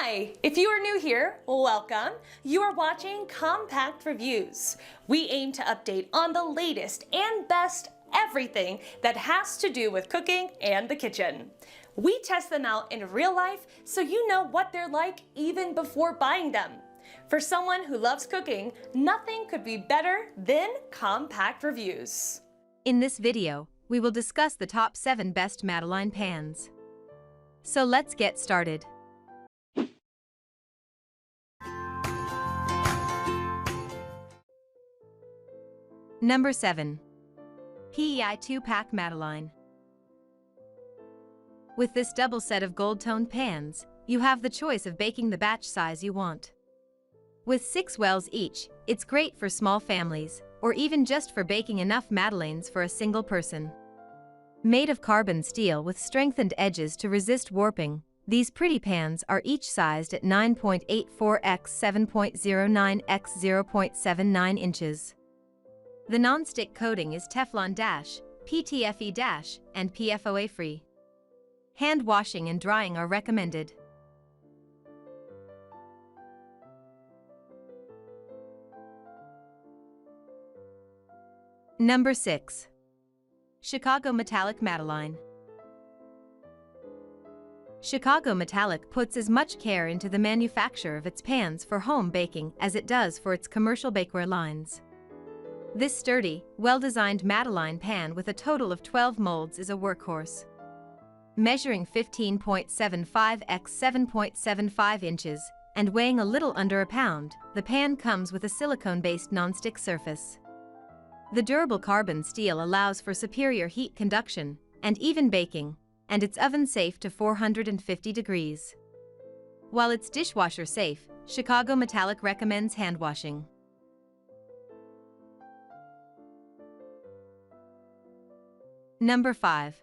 Hi! If you are new here, welcome. You are watching Compact Reviews. We aim to update on the latest and best everything that has to do with cooking and the kitchen. We test them out in real life so you know what they're like even before buying them. For someone who loves cooking, nothing could be better than Compact Reviews. In this video, we will discuss the top 7 best Madeleine pans. So let's get started. Number 7. PEI 2-Pack Madeleine. With this double set of gold-toned pans, you have the choice of baking the batch size you want. With 6 wells each, it's great for small families, or even just for baking enough madeleines for a single person. Made of carbon steel with strengthened edges to resist warping, these pretty pans are each sized at 9.84 x 7.09 x 0.79 inches. The non-stick coating is Teflon-, PTFE-, and PFOA-free. Hand washing and drying are recommended. Number 6. Chicago Metallic Madeleine. Chicago Metallic puts as much care into the manufacture of its pans for home baking as it does for its commercial bakeware lines. This sturdy, well-designed Madeleine pan with a total of 12 molds is a workhorse. Measuring 15.75 x 7.75 inches and weighing a little under a pound, the pan comes with a silicone-based non-stick surface. The durable carbon steel allows for superior heat conduction and even baking, and it's oven-safe to 450 degrees. While it's dishwasher-safe, Chicago Metallic recommends hand washing. Number 5.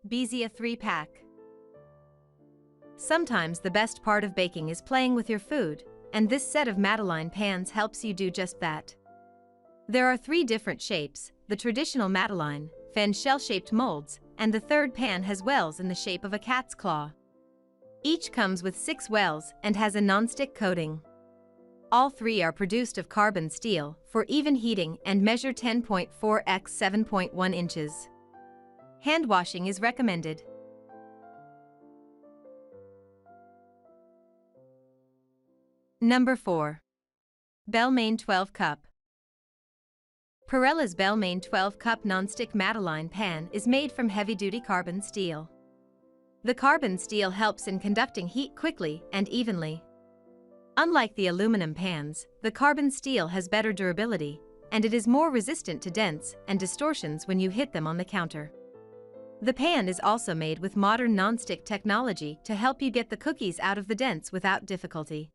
Asea 3-Pack. Sometimes the best part of baking is playing with your food, and this set of Madeleine pans helps you do just that. There are 3 different shapes: the traditional Madeleine, fan shell-shaped molds, and the third pan has wells in the shape of a cat's claw. Each comes with 6 wells and has a non-stick coating. All 3 are produced of carbon steel for even heating and measure 10.4 x 7.1 inches. Hand washing is recommended. Number 4. Bellemain 12 Cup. Perella's Bellemain 12 Cup Nonstick Madeleine Pan is made from heavy-duty carbon steel. The carbon steel helps in conducting heat quickly and evenly. Unlike the aluminum pans, the carbon steel has better durability, and it is more resistant to dents and distortions when you hit them on the counter. The pan is also made with modern non-stick technology to help you get the cookies out of the dents without difficulty.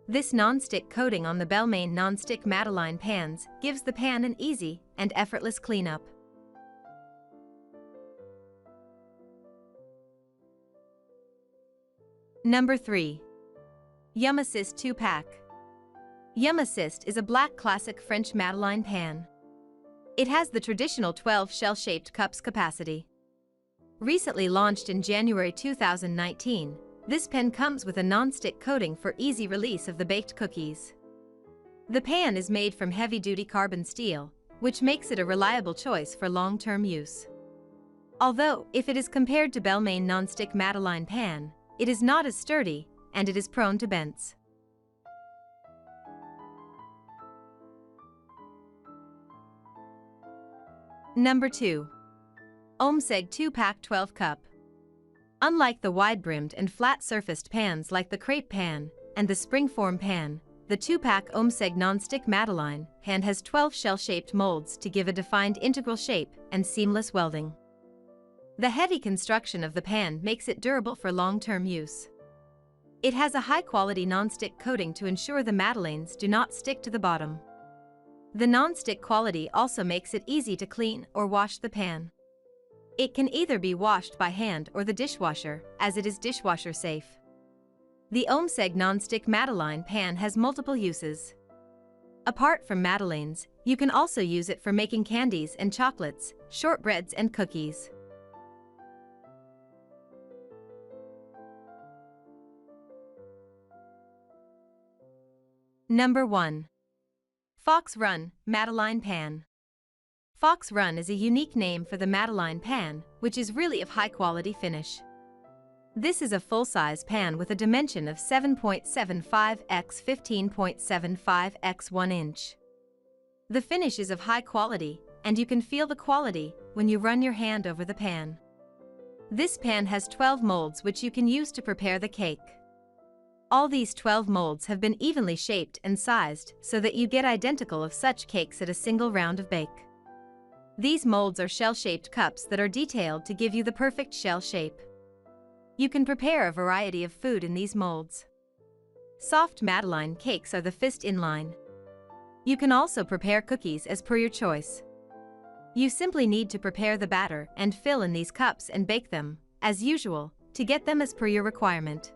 This non-stick coating on the Bellemain non-stick Madeleine pans gives the pan an easy and effortless cleanup. Number 3. YumAssist 2-Pack. YumAssist is a black classic French Madeleine pan. It has the traditional 12 shell-shaped cups capacity. Recently launched in January 2019, this pan comes with a non-stick coating for easy release of the baked cookies. The pan is made from heavy-duty carbon steel, which makes it a reliable choice for long-term use. Although, if it is compared to Bellemain non-stick Madeleine Pan, it is not as sturdy, and it is prone to bends. Number 2. YumAssist 2-Pack 12 Cup. Unlike the wide-brimmed and flat-surfaced pans like the crepe pan and the springform pan, the 2-pack YumAssist non-stick Madeleine pan has 12 shell-shaped molds to give a defined integral shape and seamless welding. The heavy construction of the pan makes it durable for long-term use. It has a high-quality non-stick coating to ensure the madeleines do not stick to the bottom. The non-stick quality also makes it easy to clean or wash the pan. It can either be washed by hand or the dishwasher, as it is dishwasher safe. The YumAssist non-stick Madeleine pan has multiple uses. Apart from madeleines, you can also use it for making candies and chocolates, shortbreads and cookies. Number 1. Fox Run Madeleine Pan. Fox Run is a unique name for the Madeleine Pan, which is really of high-quality finish. This is a full-size pan with a dimension of 7.75 x 15.75 x 1 inch. The finish is of high quality, and you can feel the quality when you run your hand over the pan. This pan has 12 molds which you can use to prepare the cake. All these 12 molds have been evenly shaped and sized so that you get identical of such cakes at a single round of bake. These molds are shell-shaped cups that are detailed to give you the perfect shell shape. You can prepare a variety of food in these molds. Soft Madeleine cakes are the fist inline. You can also prepare cookies as per your choice. You simply need to prepare the batter and fill in these cups and bake them, as usual, to get them as per your requirement.